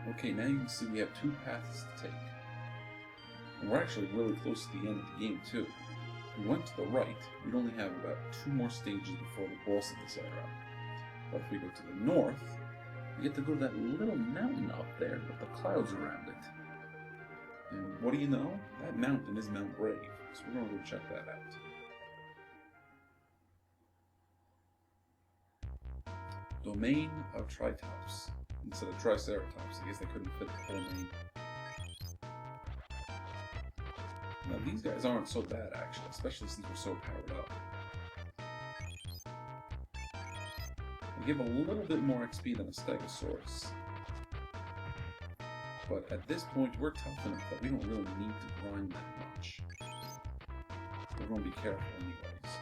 Okay, now you can see we have two paths to take. And we're actually really close to the end of the game, too. If we went to the right, we'd only have about 2 more stages before the boss of this era. But if we go to the north, we get to go to that little mountain up there with the clouds around it. And what do you know? That mountain is Mount Brave, so we're going to go check that out. Domain of Tritops. Instead of Triceratops, I guess they couldn't fit the whole name. Now these guys aren't so bad actually, especially since we're so powered up. They give a little bit more XP than a Stegosaurus. But at this point we're tough enough that we don't really need to grind that much. We're going to be careful anyways.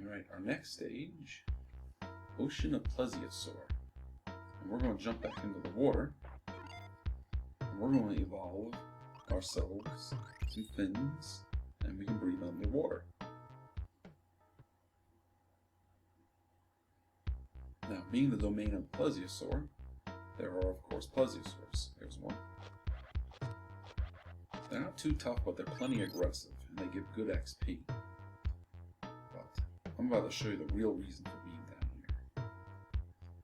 Alright, our next stage, Ocean of Plesiosaur. And we're going to jump back into the water, and we're going to evolve ourselves some fins, and we can breathe underwater. Now, being the domain of Plesiosaur, there are of course Plesiosaurs. There's one. They're not too tough, but they're plenty aggressive, and they give good XP. I'm about to show you the real reason for being down here.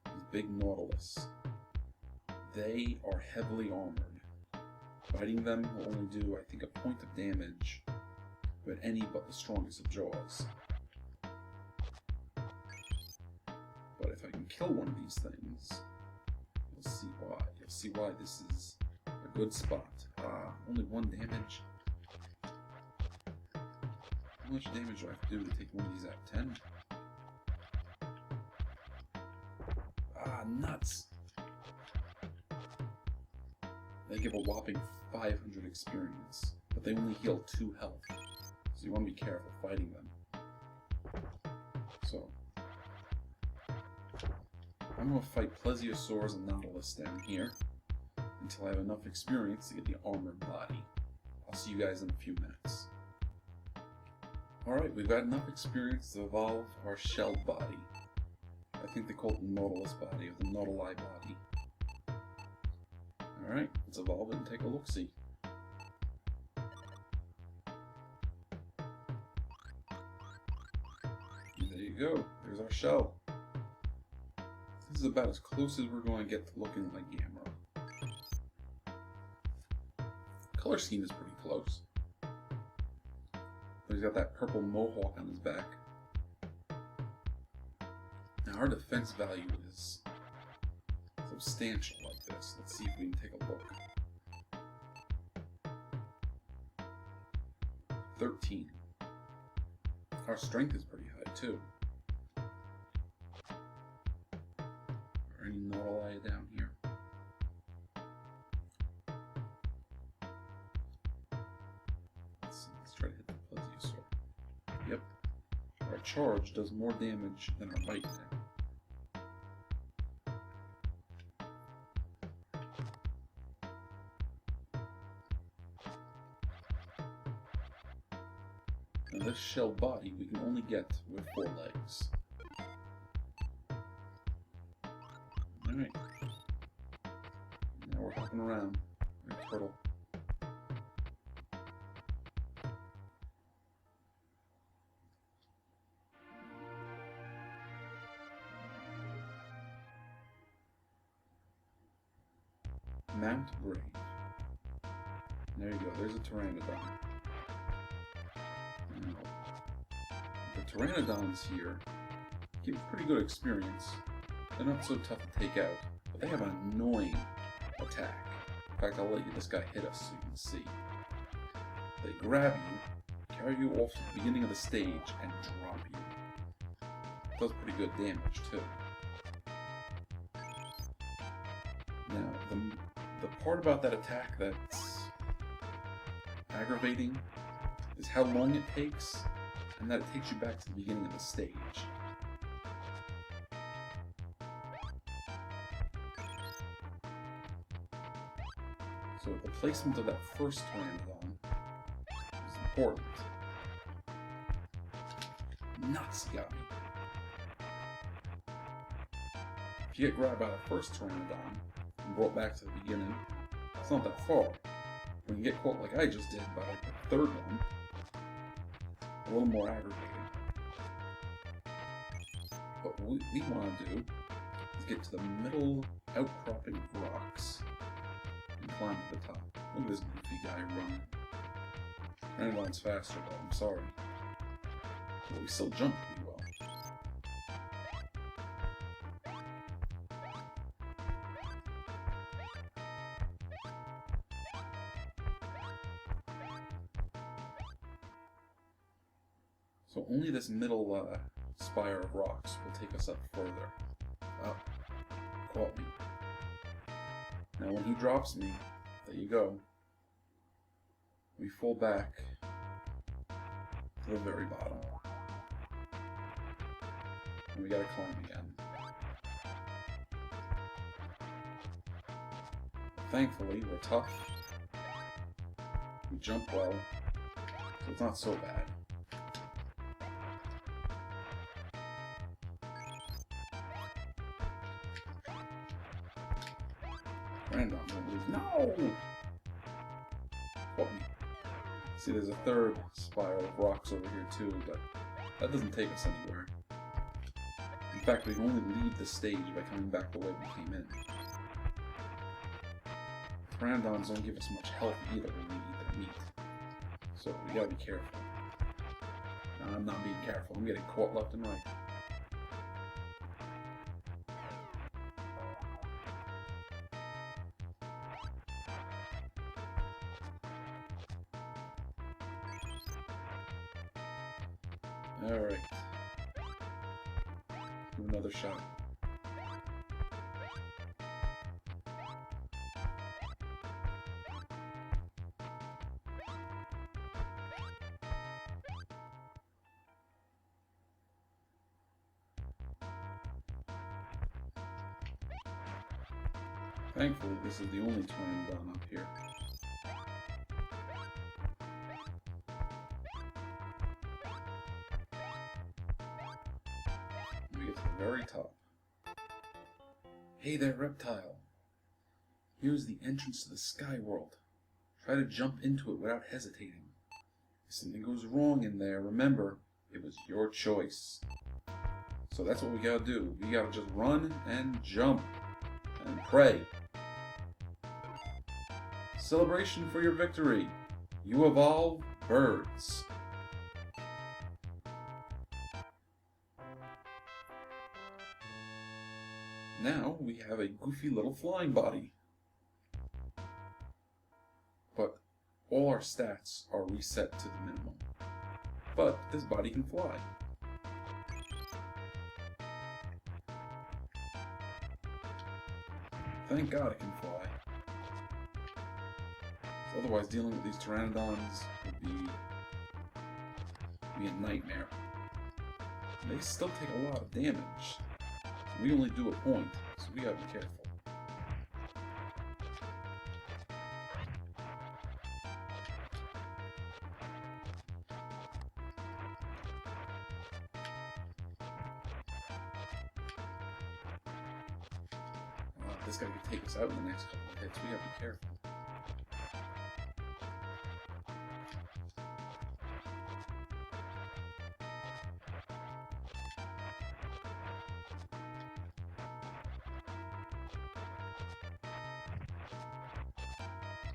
These big Nautilus. They are heavily armored. Fighting them will only do, I think, a point of damage with any but the strongest of jaws. But if I can kill one of these things, you'll see why. You'll see why this is a good spot. Only 1 damage. How much damage do I have to do to take one of these out? 10? Nuts! They give a whopping 500 experience, but they only heal 2 health, so you want to be careful fighting them. So, I'm going to fight Plesiosaurs and Nautilus down here until I have enough experience to get the armored body. I'll see you guys in a few minutes. Alright, we've got enough experience to evolve our shelled body. I think they call it the Nautilus body, or the Nautili body. Alright, let's evolve it and take a look-see. And there you go, there's our shell. This is about as close as we're going to get to looking like Gamera. Color scheme is pretty close. He's got that purple mohawk on his back. Now our defense value is substantial like this. Let's see if we can take a look. 13. Our strength is pretty high too. Are any Nautili down here? Let's try to hit the Plesiosaur. Yep. Our charge does more damage than our bite now. Now this shell body we can only get with 4 legs. Alright. Now we're hopping around. Like a turtle. Mount Brave. There you go, there's a Pteranodon. Now, the Pteranodons here give pretty good experience. They're not so tough to take out, but they have an annoying attack. In fact, I'll let this guy hit us so you can see. They grab you, carry you off to the beginning of the stage, and drop you. It does pretty good damage, too. Now, the part about that attack that's aggravating is how long it takes, and that it takes you back to the beginning of the stage. So So the placement of that first Pteranodon is important. Nuts, got me. If you get grabbed by the first Pteranodon and brought back to the beginning, it's not that far. When you get caught like I just did by the third one, a little more aggravating. But what we want to do is get to the middle outcropping of rocks and climb to the top. Look at this goofy guy running. Pteranodon's faster though, I'm sorry. But we still jump pretty well. So only this middle spire of rocks will take us up further. Up. Caught me. Now when he drops me, there you go. We fall back to the very bottom. And we gotta climb again. Thankfully, we're tough. We jump well, so it's not so bad. Random, no! Caught me. See, there's a third spiral of rocks over here too, but that doesn't take us anywhere. In fact, we can only leave the stage by coming back the way we came in. Pteranodons don't give us much health either when we eat their meat. So we gotta be careful. No, I'm not being careful, I'm getting caught left and right. Alright. Do another shot. Thankfully, this is the only Tyrannodon up here. We get to the very top. Hey there, reptile. Here's the entrance to the sky world. Try to jump into it without hesitating. If something goes wrong in there, remember, it was your choice. So that's what we gotta do. We gotta just run and jump and pray. Celebration for your victory. You evolve birds. Now we have a goofy little flying body. But all our stats are reset to the minimum. But this body can fly. Thank God it can fly. Otherwise, dealing with these Pteranodons would be a nightmare. They still take a lot of damage. We only do a point, so we gotta be careful. This guy could take us out in the next couple of hits. We gotta be careful.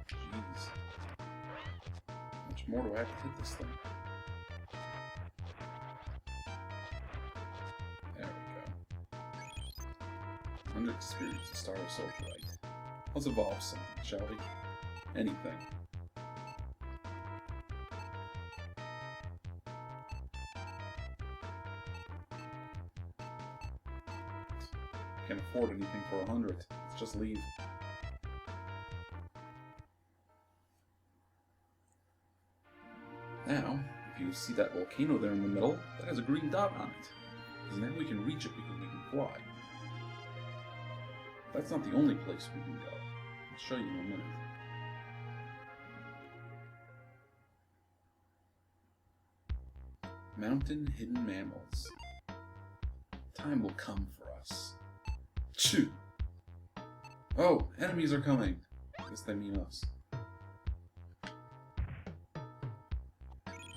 Jeez. How much more do I have to hit this thing? There we go. 100 experience to start us off right. Let's evolve something, shall we? Anything. Can't afford anything for 100. Let's just leave. Now, if you see that volcano there in the middle, that has a green dot on it. Because now we can reach it because we can fly. That's not the only place we can go. I'll show you in a minute. Mountain hidden mammals. Time will come for us. Choo! Oh, enemies are coming! Guess they mean us.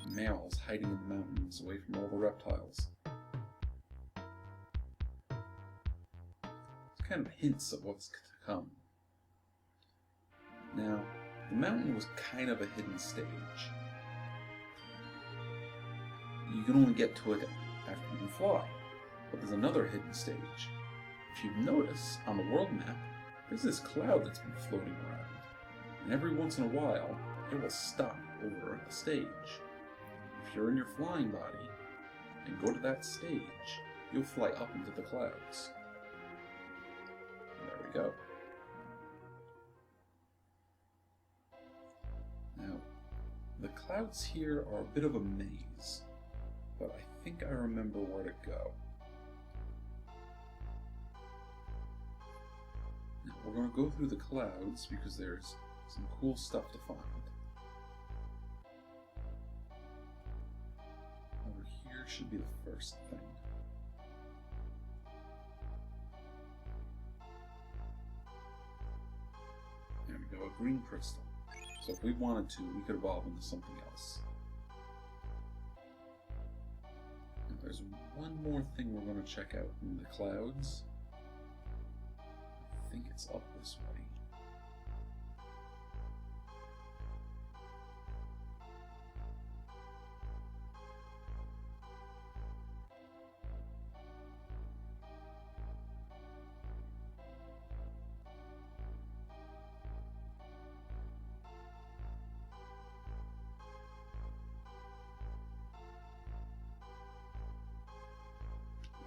Mammals hiding in the mountains away from all the reptiles. It's kind of hints of what's to come. Now, the mountain was kind of a hidden stage. You can only get to it after you can fly. But there's another hidden stage. If you notice, on the world map, there's this cloud that's been floating around. And every once in a while, it will stop over the stage. If you're in your flying body, and go to that stage, you'll fly up into the clouds. And there we go. Now, the clouds here are a bit of a maze, but I think I remember where to go. Now, we're going to go through the clouds because there's some cool stuff to find. Over here should be the first thing. There we go, a green crystal. So if we wanted to, we could evolve into something else. Now there's one more thing we're going to check out in the clouds. I think it's up this way.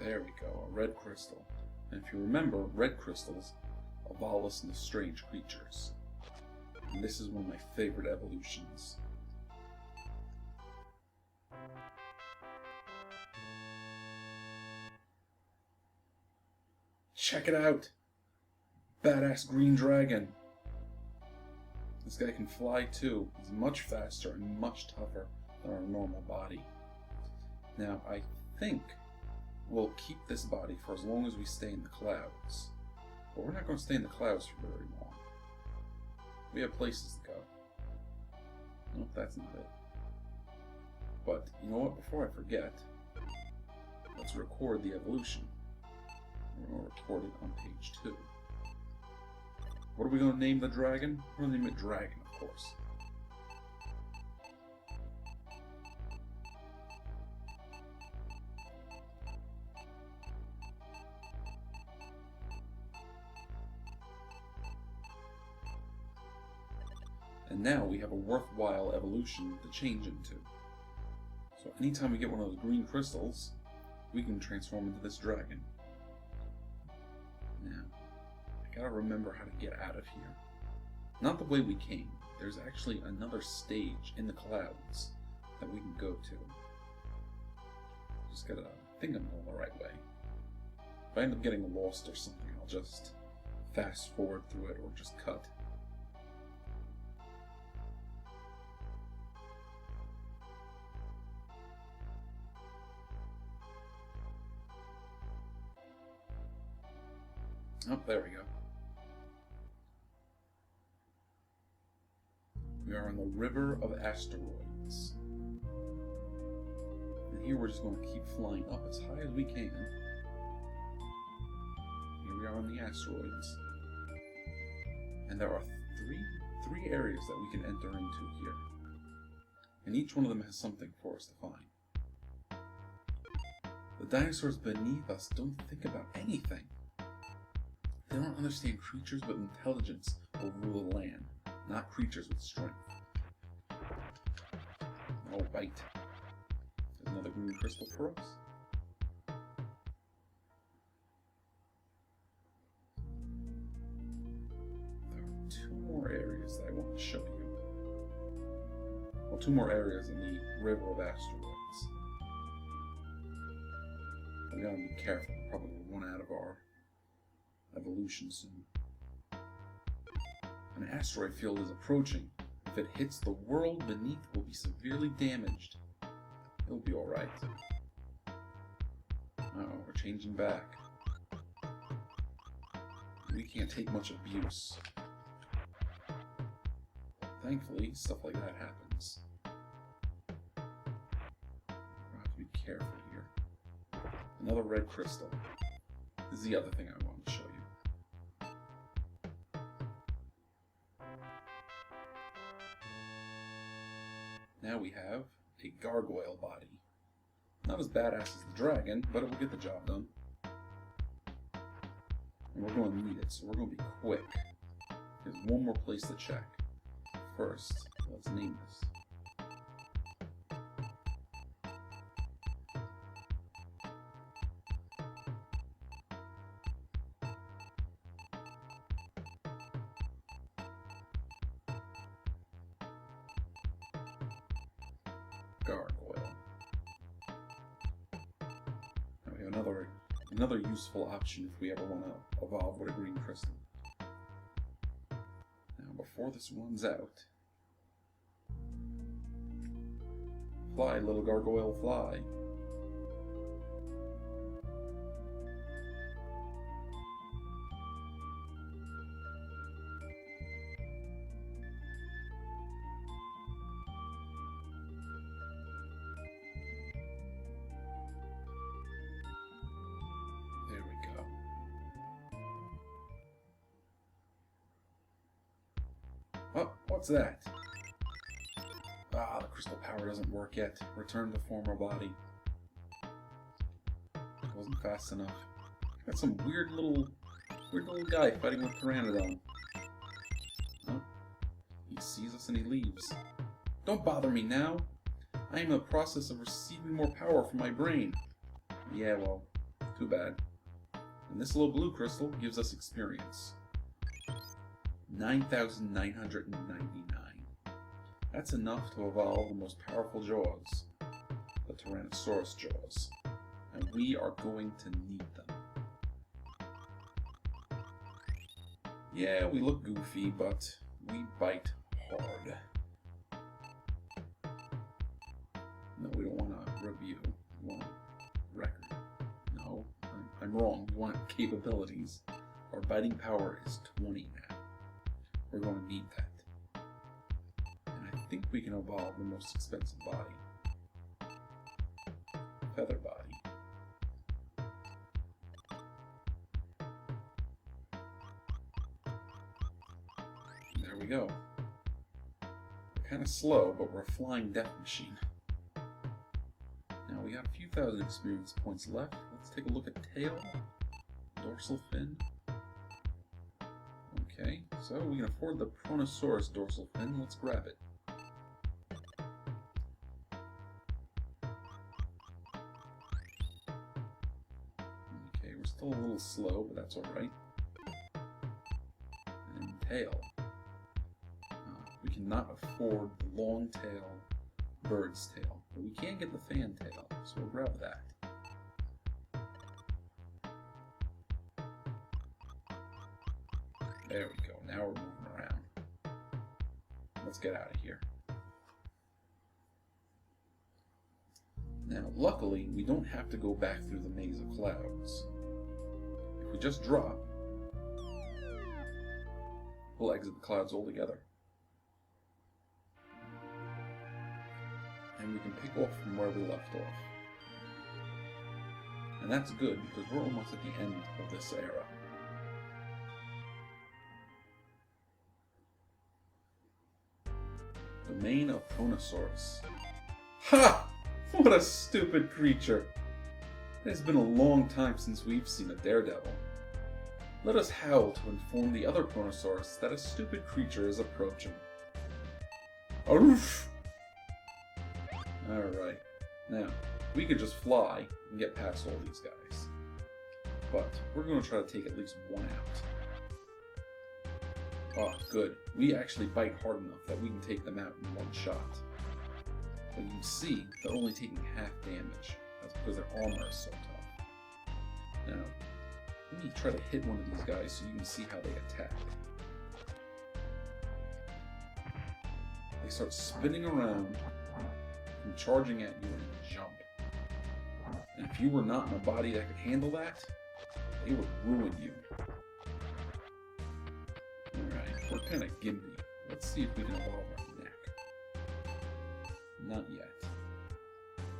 There we go, a red crystal. And if you remember, red crystals evolve us into strange creatures. And this is one of my favorite evolutions. Check it out! Badass green dragon! This guy can fly too. He's much faster and much tougher than our normal body. Now, I think we'll keep this body for as long as we stay in the clouds. But we're not going to stay in the clouds for very long. We have places to go. No, that's not it. But, you know what? Before I forget, let's record the evolution. We're going to record it on page 2. What are we going to name the dragon? We're going to name it Dragon, of course. And now we have a worthwhile evolution to change into. So anytime we get one of those green crystals, we can transform into this dragon. Now, I gotta remember how to get out of here. Not the way we came. There's actually another stage in the clouds that we can go to. Just gotta think I'm going the right way. If I end up getting lost or something, I'll just fast forward through it or just cut. Oh, there we go. We are on the river of asteroids. And here we're just going to keep flying up as high as we can. Here we are on the asteroids. And there are three areas that we can enter into here. And each one of them has something for us to find. The dinosaurs beneath us don't think about anything. They don't understand creatures with intelligence will rule the land, not creatures with strength. Oh, right. There's another green crystal for us. There are 2 more areas that I want to show you. Well, 2 more areas in the river of asteroids. We gotta be careful. We'll probably run out of our evolution soon. An asteroid field is approaching. If it hits, the world beneath will be severely damaged. He'll be alright. Oh, we're changing back. We can't take much abuse. Thankfully, stuff like that happens. We have to be careful here. Another red crystal. This is the other thing I wanted to show you. Now we have a gargoyle body. Not as badass as the dragon, but it will get the job done. And we're going to need it, so we're going to be quick. There's one more place to check. First, let's name this. Gargoyle. Now we have another useful option if we ever want to evolve with a green crystal. Now before this runs out, fly, little gargoyle, fly. There we go. Oh, what's that? Ah, the crystal power doesn't work yet. Return to former body. Wasn't fast enough. Got some weird little guy fighting with Pteranodon. Oh, he sees us and he leaves. Don't bother me now. I am in the process of receiving more power from my brain. Yeah, well, too bad. And this little blue crystal gives us experience. 9,999. That's enough to evolve the most powerful jaws, the Tyrannosaurus jaws, and we are going to need them. Yeah, we look goofy, but we bite hard. No, we don't want a review. We want a record. No, I'm wrong. We want capabilities. Our biting power is 20 now. We're going to need that. I think we can evolve the most expensive body. Feather body. And there we go. We're kind of slow, but we're a flying death machine. Now we got a few thousand experience points left. Let's take a look at tail, dorsal fin. Okay, so we can afford the Tyrannosaurus dorsal fin. Let's grab it. Okay, we're still a little slow, but that's alright. And tail. We cannot afford the long tail, bird's tail, but we can get the fan tail, so we'll grab that. There we go, now we're moving around. Let's get out of here. Now, luckily, we don't have to go back through the maze of clouds. If we just drop, we'll exit the clouds altogether. And we can pick off from where we left off. And that's good, because we're almost at the end of this era. Domain of Tyrannosaurus. Ha! What a stupid creature! It has been a long time since we've seen a daredevil. Let us howl to inform the other Tyrannosaurus that a stupid creature is approaching. Aroof! Alright, now, we could just fly and get past all these guys. But we're going to try to take at least one out. Oh, good. We actually bite hard enough that we can take them out in one shot. But you can see they're only taking half damage. That's because their armor is so tough. Now, let me try to hit one of these guys so you can see how they attack. They start spinning around and charging at you in jump. And if you were not in a body that could handle that, they would ruin you. Alright, we're kind of gimpy. Let's see if we can evolve our neck. Not yet.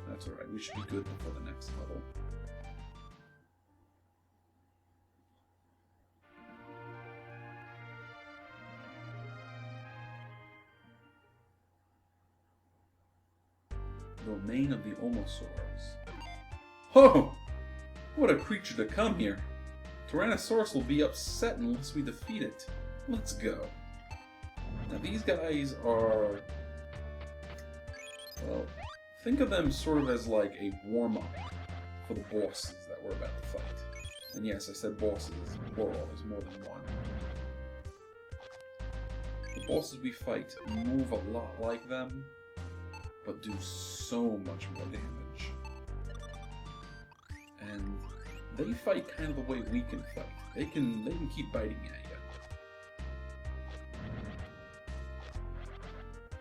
That's alright, we should be good before the next level. Domain of the Almosaurs. Oh! What a creature to come here! Tyrannosaurus will be upset unless we defeat it. Let's go. Now these guys are... well, think of them sort of as like a warm-up for the bosses that we're about to fight. And yes, I said bosses, plural, there's more than one. The bosses we fight move a lot like them, but do so much more damage. And they fight kind of the way we can fight. They can keep biting at you.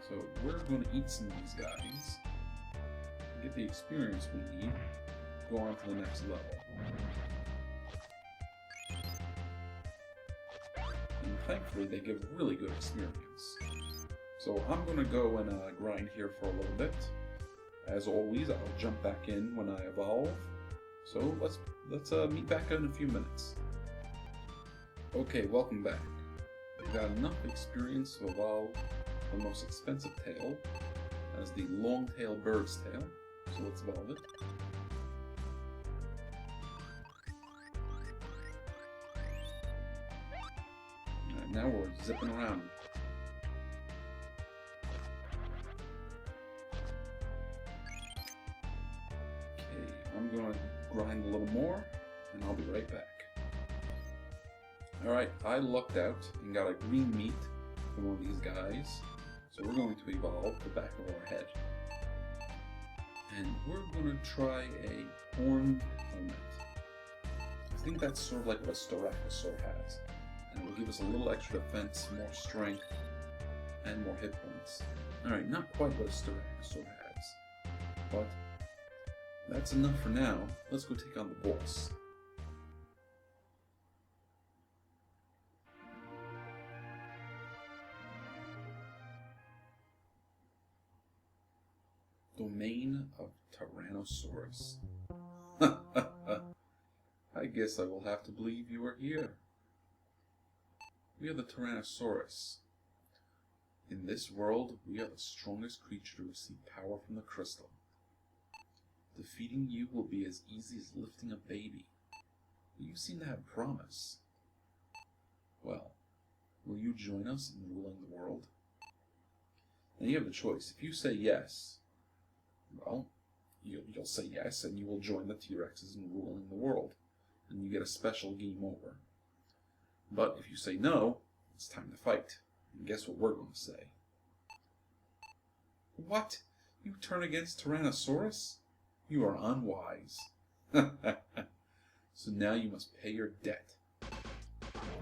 So we're going to eat some of these guys, get the experience we need, go on to the next level. And thankfully they give really good experience. So I'm going to go and grind here for a little bit. As always, I'll jump back in when I evolve. So let's meet back in a few minutes. Okay, welcome back. We've got enough experience to evolve the most expensive tail as the long-tailed bird's tail. So let's evolve it. And now we're zipping around. I'm going to grind a little more, and I'll be right back. Alright, I lucked out and got a green meat from one of these guys, so we're going to evolve the back of our head. And we're going to try a horned helmet. I think that's sort of like what a Tyrannosaur has, and it will give us a little extra defense, more strength, and more hit points. Alright, not quite what a Tyrannosaur has, but that's enough for now. Let's go take on the boss. Domain of Tyrannosaurus. I guess I will have to believe you are here. We are the Tyrannosaurus. In this world, we are the strongest creature to receive power from the crystal. Defeating you will be as easy as lifting a baby. You seem to have promise. Well, will you join us in ruling the world? Now you have the choice. If you say yes, well, you'll say yes and you will join the T-Rexes in ruling the world. And you get a special game over. But if you say no, it's time to fight. And guess what we're going to say? What? You turn against Tyrannosaurus? You are unwise. So now you must pay your debt.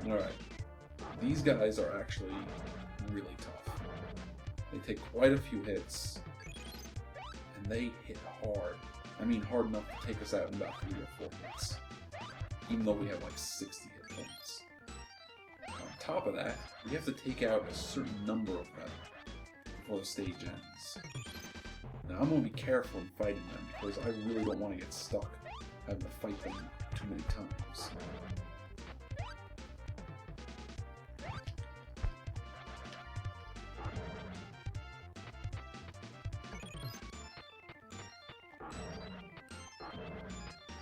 Alright. These guys are actually really tough. They take quite a few hits. And they hit hard. I mean hard enough to take us out in about 3 or 4 hits. Even though we have like 60 hit points. On top of that, we have to take out a certain number of them before the stage ends. Now I'm going to be careful in fighting them because I really don't want to get stuck having to fight them too many times.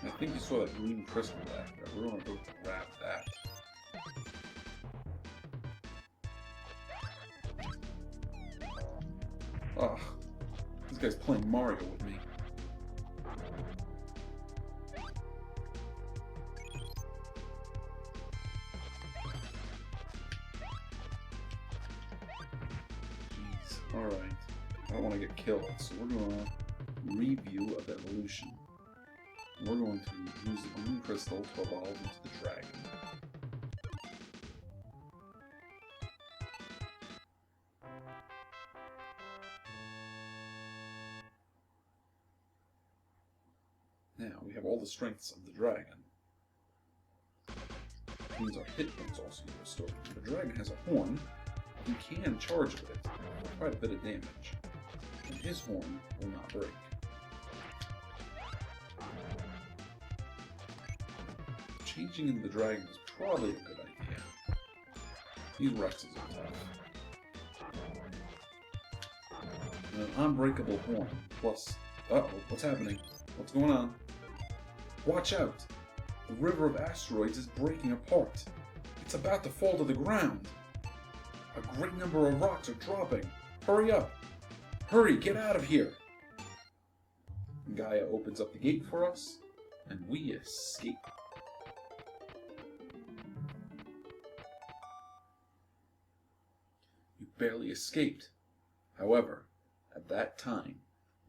I think you saw that green crystal back there. We're going to go grab that. Ugh. This guy's playing Mario with me. Jeez. Alright. I don't want to get killed, so we're going to review of evolution. We're going to use the green crystal to evolve into the dragon. Now, we have all the strengths of the dragon. Which means our hit points also get restored. The dragon has a horn. You can charge with it. Quite a bit of damage. And his horn will not break. Changing into the dragon is probably a good idea. These Rexes are tough. And an unbreakable horn. Plus... Uh-oh, what's happening? What's going on? Watch out! The river of asteroids is breaking apart. It's about to fall to the ground. A great number of rocks are dropping. Hurry up! Hurry, get out of here! Gaia opens up the gate for us, and we escape. You barely escaped. However, at that time,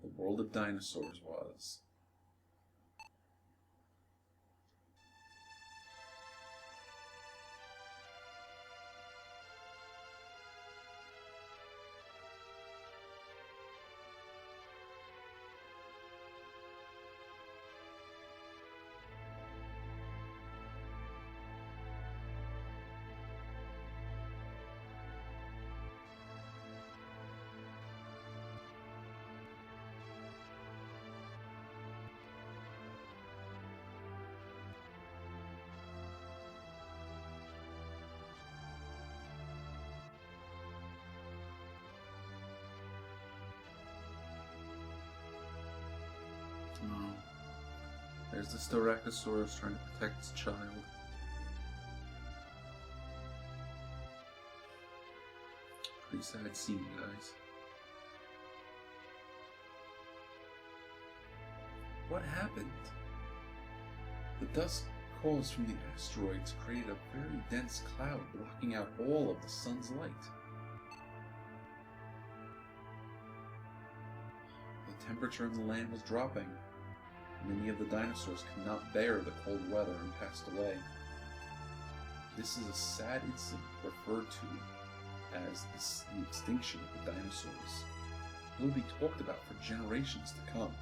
the world of dinosaurs was. Oh. There's the Tyrannosaurus trying to protect its child. Pretty sad scene, guys. What happened? The dust caused from the asteroids created a very dense cloud blocking out all of the sun's light. The temperature in the land was dropping. Many of the dinosaurs could not bear the cold weather and passed away. This is a sad incident referred to as the extinction of the dinosaurs. It will be talked about for generations to come.